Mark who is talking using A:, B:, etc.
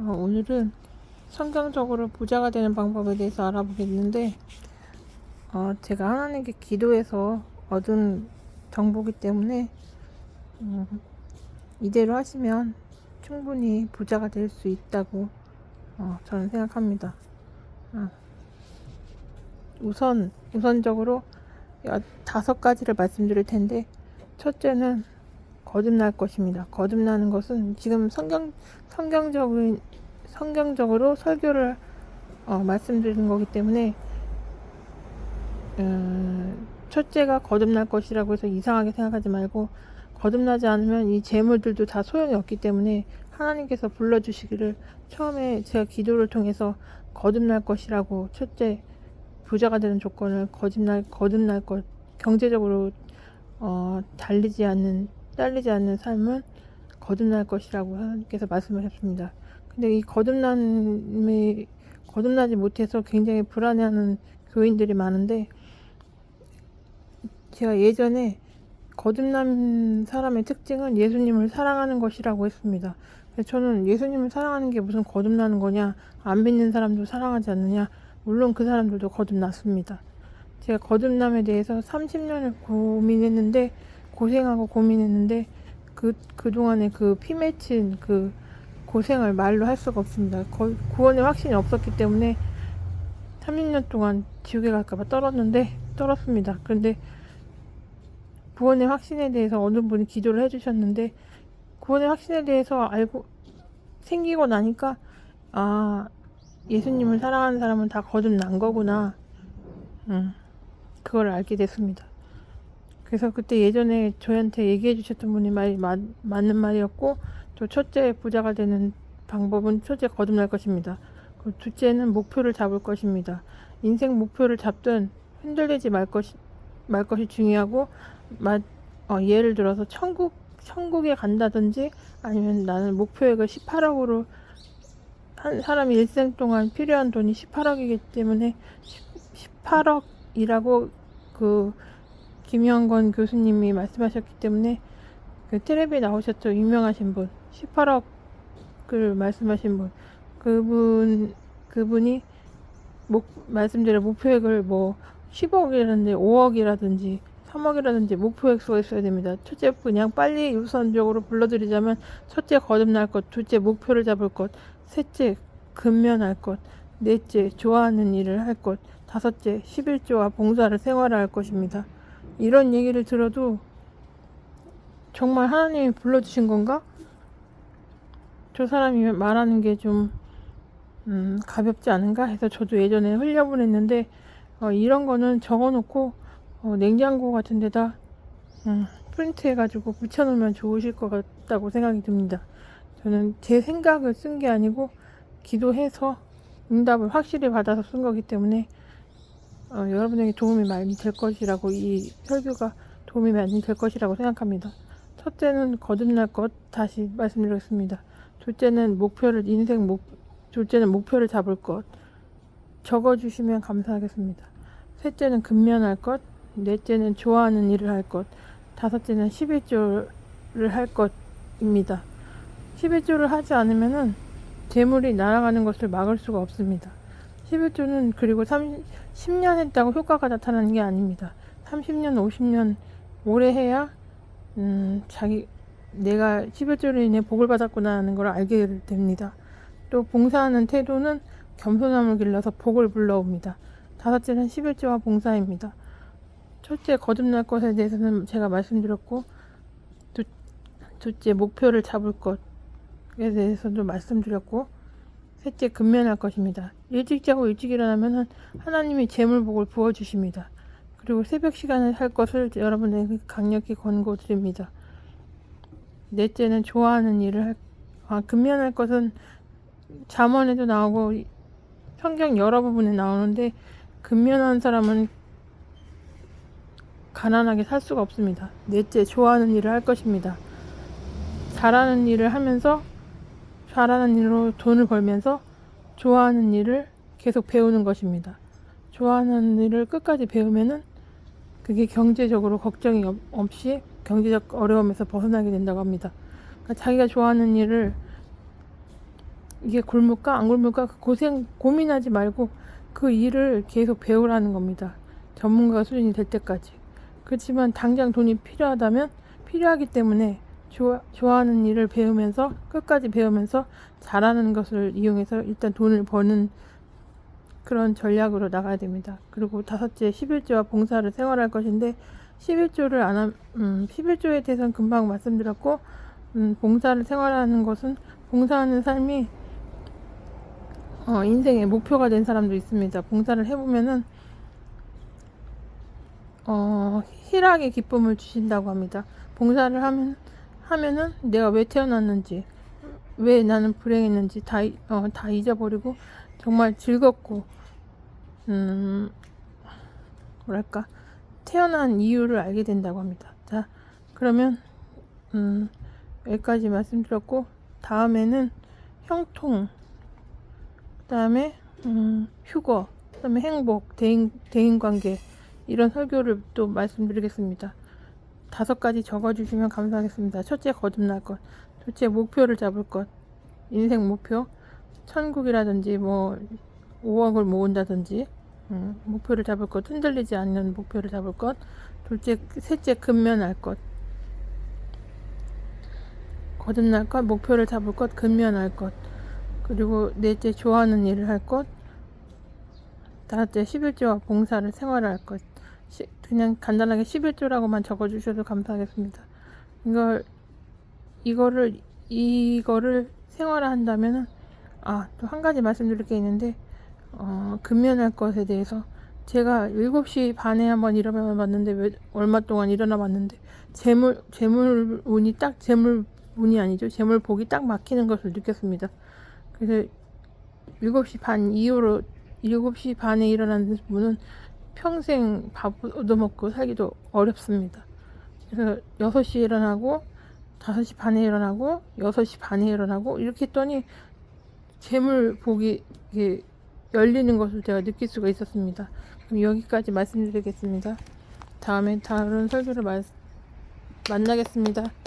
A: 오늘은 성경적으로 부자가 되는 방법에 대해서 알아보겠는데, 제가 하나님께 기도해서 얻은 정보기 때문에 이대로 하시면 충분히 부자가 될 수 있다고 저는 생각합니다. 우선적으로 5가지를 말씀드릴 텐데, 첫째는 거듭날 것입니다. 거듭나는 것은 지금 성경적으로 설교를 말씀드리는 거기 때문에, 첫째가 거듭날 것이라고 해서 이상하게 생각하지 말고, 거듭나지 않으면 이 재물들도 다 소용이 없기 때문에 하나님께서 불러주시기를, 처음에 제가 기도를 통해서 거듭날 것이라고, 첫째 부자가 되는 조건을 거듭날 것, 경제적으로 딸리지 않는 삶은 거듭날 것이라고 하나님께서 말씀하셨습니다. 근데 이 거듭나지 못해서 굉장히 불안해하는 교인들이 많은데, 제가 예전에 거듭난 사람의 특징은 예수님을 사랑하는 것이라고 했습니다. 저는 예수님을 사랑하는 게 무슨 거듭나는 거냐, 안 믿는 사람도 사랑하지 않느냐, 물론 그 사람들도 거듭났습니다. 제가 거듭남에 대해서 30년을 고생했는데 그동안에 그 피 맺힌 그 고생을 말로 할 수가 없습니다. 구원의 확신이 없었기 때문에 30년 동안 지옥에 갈까봐 떨었습니다. 그런데 구원의 확신에 대해서 어느 분이 기도를 해주셨는데, 구원의 확신에 대해서 생기고 나니까, 예수님을 사랑하는 사람은 다 거듭난 거구나, 그걸 알게 됐습니다. 그래서 그때 예전에 저한테 얘기해 주셨던 분이 맞는 말이었고, 또 첫째 부자가 되는 방법은 첫째 거듭날 것입니다. 둘째는 목표를 잡을 것입니다. 인생 목표를 잡든 흔들리지 말 것이 중요하고, 예를 들어서 천국에 간다든지, 아니면 나는 목표액을 18억으로, 한 사람이 일생 동안 필요한 돈이 18억이기 때문에 18억이라고 김영건 교수님이 말씀하셨기 때문에, 그 텔레비에 나오셨죠, 유명하신 분, 18억을 말씀하신 분, 그분이 말씀드린 목표액을 10억이라든지 5억이라든지 3억이라든지 목표액수가 있어야 됩니다. 첫째, 그냥 빨리 우선적으로 불러드리자면, 첫째 거듭날 것, 둘째 목표를 잡을 것, 셋째 근면할 것, 넷째 좋아하는 일을 할 것, 다섯째 11조와 봉사를 생활할 것입니다. 이런 얘기를 들어도 정말 하나님이 불러주신 건가? 저 사람이 말하는 게 좀 가볍지 않은가 해서 저도 예전에 흘려보냈는데, 이런 거는 적어놓고 냉장고 같은 데다 프린트 해가지고 붙여놓으면 좋으실 것 같다고 생각이 듭니다. 저는 제 생각을 쓴 게 아니고 기도해서 응답을 확실히 받아서 쓴 거기 때문에 여러분에게 도움이 많이 될 것이라고, 이 설교가 도움이 많이 될 것이라고 생각합니다. 첫째는 거듭날 것, 다시 말씀드리겠습니다. 둘째는 목표를 잡을 것, 적어주시면 감사하겠습니다. 셋째는 근면할 것, 넷째는 좋아하는 일을 할 것, 다섯째는 11조를 할 것입니다. 11조를 하지 않으면은 재물이 날아가는 것을 막을 수가 없습니다. 11조는 그리고 10년 했다고 효과가 나타나는 게 아닙니다. 30년, 50년 오래 해야 내가 11조로 인해 복을 받았구나 하는 걸 알게 됩니다. 또 봉사하는 태도는 겸손함을 길러서 복을 불러옵니다. 다섯째는 11조와 봉사입니다. 첫째 거듭날 것에 대해서는 제가 말씀드렸고, 둘째 목표를 잡을 것에 대해서도 말씀드렸고, 셋째 근면할 것입니다. 일찍 자고 일찍 일어나면 하나님이 재물복을 부어주십니다. 그리고 새벽 시간에 할 것을 여러분에게 강력히 권고드립니다. 넷째는 좋아하는 일을 근면할 것은 잠언에도 나오고 성경 여러 부분에 나오는데, 근면한 사람은 가난하게 살 수가 없습니다. 넷째, 좋아하는 일을 할 것입니다. 잘하는 일을 하면서, 잘하는 일로 돈을 벌면서 좋아하는 일을 계속 배우는 것입니다. 좋아하는 일을 끝까지 배우면은 그게 경제적으로 걱정이 없이 경제적 어려움에서 벗어나게 된다고 합니다. 그러니까 자기가 좋아하는 일을 이게 굶을까 안 굶을까 그 고민하지 말고 그 일을 계속 배우라는 겁니다. 전문가 수준이 될 때까지. 그렇지만 당장 돈이 필요하기 때문에 좋아하는 일을 배우면서 끝까지 배우면서 잘하는 것을 이용해서 일단 돈을 버는 그런 전략으로 나가야 됩니다. 그리고 다섯째, 11조와 봉사를 생활할 것인데 11조에 대해서는 금방 말씀드렸고 봉사를 생활하는 것은 봉사하는 삶이 인생의 목표가 된 사람도 있습니다. 봉사를 해보면은 희락의 기쁨을 주신다고 합니다. 봉사를 하면은 내가 왜 태어났는지, 왜 나는 불행했는지 다 잊어버리고 정말 즐겁고, 뭐랄까, 태어난 이유를 알게 된다고 합니다. 자, 그러면, 여기까지 말씀드렸고, 다음에는 형통, 그 다음에, 휴거, 그 다음에 행복, 대인관계, 이런 설교를 또 말씀드리겠습니다. 5가지 적어주시면 감사하겠습니다. 첫째, 거듭날 것. 둘째, 목표를 잡을 것. 인생 목표. 천국이라든지, 5억을 모은다든지, 목표를 잡을 것. 흔들리지 않는 목표를 잡을 것. 셋째, 근면할 것. 거듭날 것, 목표를 잡을 것, 근면할 것. 그리고 넷째, 좋아하는 일을 할 것. 다섯째, 11조와 봉사를 생활할 것. 그냥 간단하게 11조라고만 적어주셔도 감사하겠습니다. 이거를 생활화한다면은, 또 한 가지 말씀드릴 게 있는데, 근면할 것에 대해서 제가 7시 반에 한번 일어나 봤는데, 얼마 동안 일어나 봤는데, 재물운이 아니죠. 재물복이 딱 막히는 것을 느꼈습니다. 그래서 7시 반에 일어나는 분은 평생 밥 얻어먹고 살기도 어렵습니다. 그래서 6시에 일어나고 5시 반에 일어나고 6시 반에 일어나고 이렇게 했더니 재물복이 열리는 것을 제가 느낄 수가 있었습니다. 그럼 여기까지 말씀드리겠습니다. 다음에 다른 설교를 만나겠습니다.